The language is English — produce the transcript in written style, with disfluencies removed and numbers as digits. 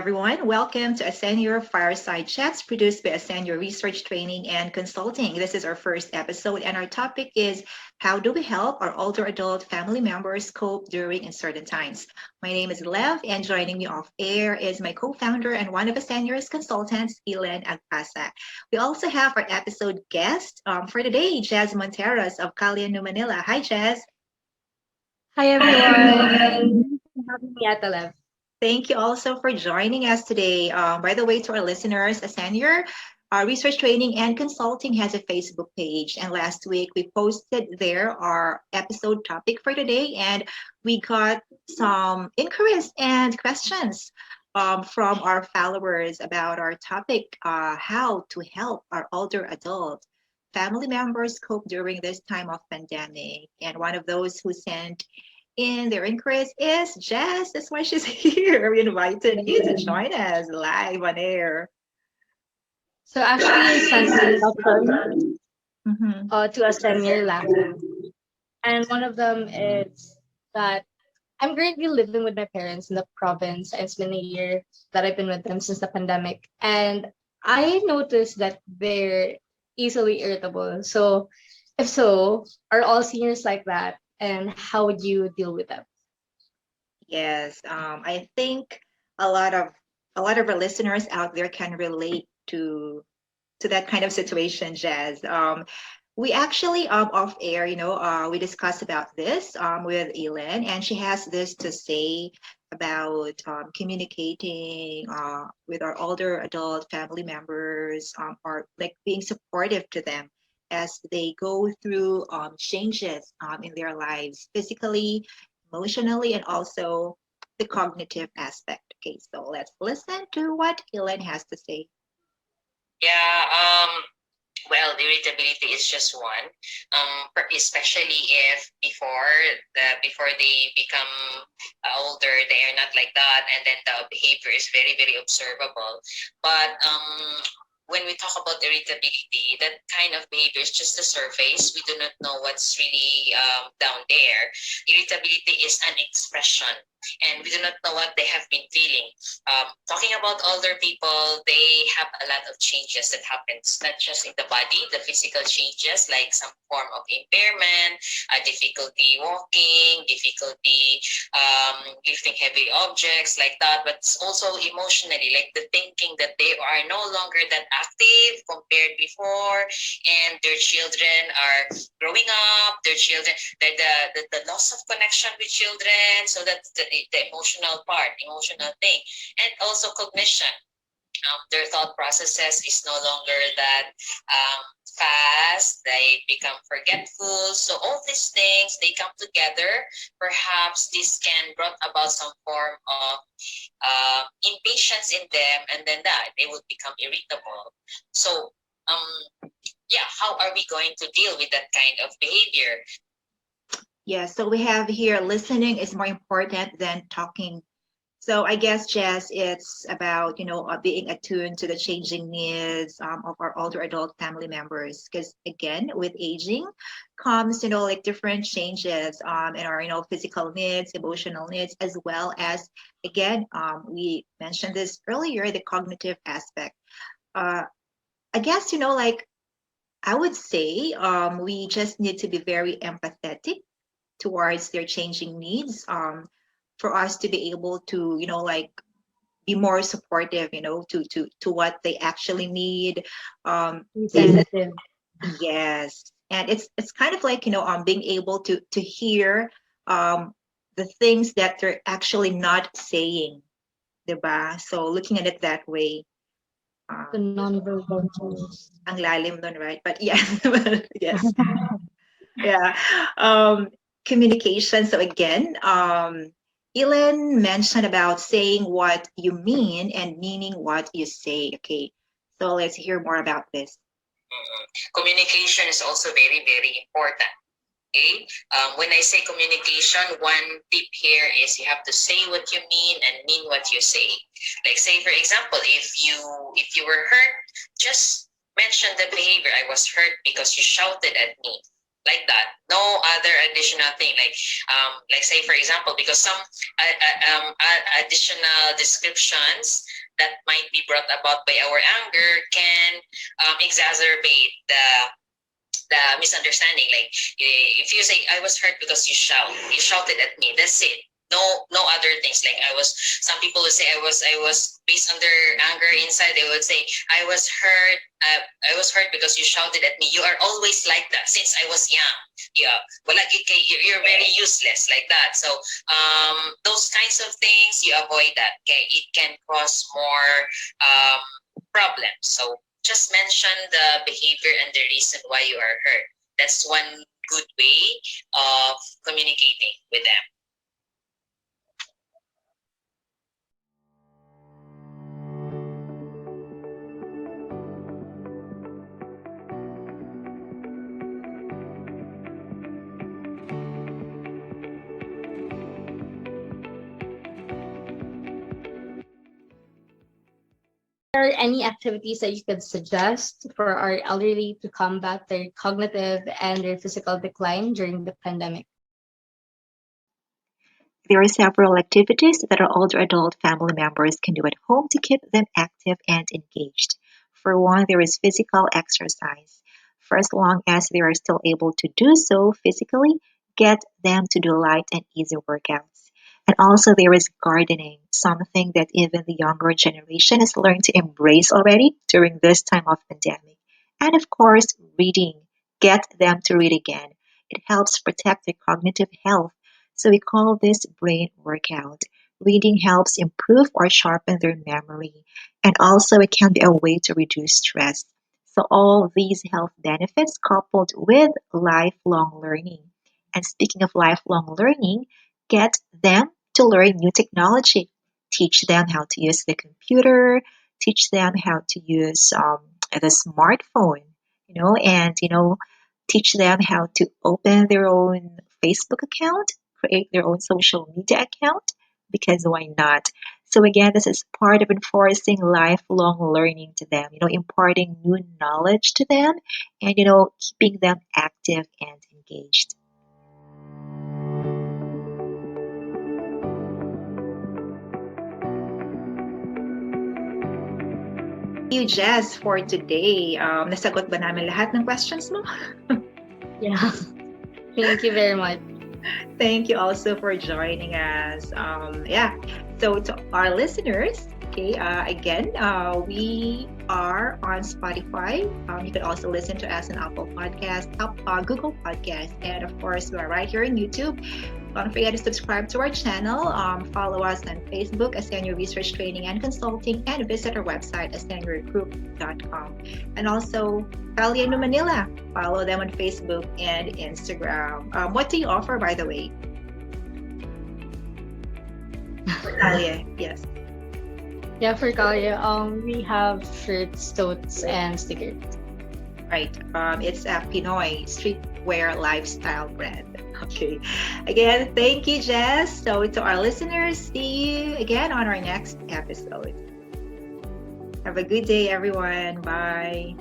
everyone. Welcome to ASCENIOR Fireside Chats produced by ASCENIOR Research Training and Consulting. This is our first episode, and our topic is how do we help our older adult family members cope during uncertain times? My name is Lev, and joining me off air is my co founder and one of ASCENIOR's consultants, Yllen Agpasa. We also have our episode guest for today, Jazz Monteros of Calle, New Manila. Hi, Jazz. Hi everyone. Thank you for having me at the lab. Thank you also for joining us today. By the way, to our listeners, ASCENIOR Research Training and Consulting has a Facebook page. And last week we posted there our episode topic for today. And we got some inquiries and questions from our followers about our topic, how to help our older adult family members cope during this time of pandemic. And one of those who sent in their inquiries is Jess. That's why she's here. We invited you to join us live on air. So actually, I sent some questions Mhm. to a senior last week, and one of them is that I'm currently living with my parents in the province. It's been a year that I've been with them since the pandemic, and I noticed that they're easily irritable. So, if so, are all seniors like that, and how would you deal with them? Yes, I think a lot of a lot of our listeners out there can relate to that kind of situation, Jazz. We actually off air, we discussed about this with Yllen, and she has this to say about communicating with our older adult family members, or like being supportive to them as they go through changes in their lives, physically, emotionally, and also the cognitive aspect. Okay, so let's listen to what Yllen has to say. Yeah, well, the irritability is just one. Especially if before they become older, they are not like that, and then the behavior is very very observable. But when we talk about irritability, that kind of behavior is just the surface. We do not know what's really down there. Irritability is an expression, and we do not know what they have been feeling. Talking about older people, they have a lot of changes that happens, not just in the body, the physical changes like some form of impairment, difficulty walking, difficulty lifting heavy objects like that, but it's also emotionally, like the thinking that they are no longer that active compared before, and their children are growing up, their children, the loss of connection with children, so that's the emotional part, emotional thing, and also cognition. Their thought processes is no longer that fast. They become forgetful. So all these things they come together. Perhaps this can brought about some form of impatience in them, and then that they would become irritable. So yeah, how are we going to deal with that kind of behavior? Yeah, so we have here listening is more important than talking. So I guess, Jess, it's about, being attuned to the changing needs of our older adult family members. Because again, with aging comes, like different changes in our, physical needs, emotional needs, as well as, again, we mentioned this earlier, the cognitive aspect. Uh, I guess, like I would say we just need to be very empathetic towards their changing needs, for us to be able to like be more supportive, to what they actually need. Be And sensitive. yes, and it's kind of like being able to hear the things that they're actually not saying, diba? So looking at it that way, The non-verbal cues. ang lalim nun, right? But yes, yes, yeah. um Communication, so again, Yllen mentioned about saying what you mean and meaning what you say. Okay, so let's hear more about this. Communication is also very very important. Okay. When I say communication, one tip here is you have to say what you mean and mean what you say. Like say for example, if you were hurt, just mention the behavior. I was hurt because you shouted at me. like that. No other additional thing, like say for example, because some additional descriptions that might be brought about by our anger can exacerbate the misunderstanding. Like if you say I was hurt because you shouted at me, that's it. No other things. Like some people would say I was based on their anger inside, they would say I was hurt because you shouted at me. You are always like that since I was young. Yeah, well, like you're very useless, like that. So those kinds of things, you avoid that. Okay, it can cause more problems. So just mention the behavior and the reason why you are hurt. That's one good way of communicating with them. Are there any activities that you could suggest for our elderly to combat their cognitive and their physical decline during the pandemic? There are several activities that our older adult family members can do at home to keep them active and engaged. For one, there is physical exercise. For as long as they are still able to do so physically, get them to do light and easy workouts. And also, there is gardening, something that even the younger generation has learned to embrace already during this time of pandemic. And of course, reading. Get them to read again. It helps protect their cognitive health, so we call this brain workout. Reading helps improve or sharpen their memory, and also it can be a way to reduce stress. So all these health benefits coupled with lifelong learning. And speaking of lifelong learning, get them to learn new technology. Teach them how to use the computer, teach them how to use the smartphone, and teach them how to open their own Facebook account, create their own social media account, because why not? So again, this is part of enforcing lifelong learning to them, imparting new knowledge to them, and keeping them active and engaged. Thank you, Jess, for today. Nasagot ba namin lahat ng questions mo? Yeah. Thank you very much. Thank you also for joining us. So to our listeners, okay, again, we are on Spotify. You can also listen to us on Apple Podcast, Google Podcast, and of course, we are right here on YouTube. Don't forget to subscribe to our channel. Follow us on Facebook, ASCENIOR Research Training and Consulting, and visit our website, asceniorgroup.com. And also, Calle in Manila. Follow them on Facebook and Instagram. What do you offer, by the way? Calle, yes. Yeah, for Calle, we have shirts, totes, and stickers. Right. It's a Pinoy streetwear lifestyle brand. Okay. Again, thank you, Jess. So to our listeners, see you again on our next episode. Have a good day, everyone. Bye.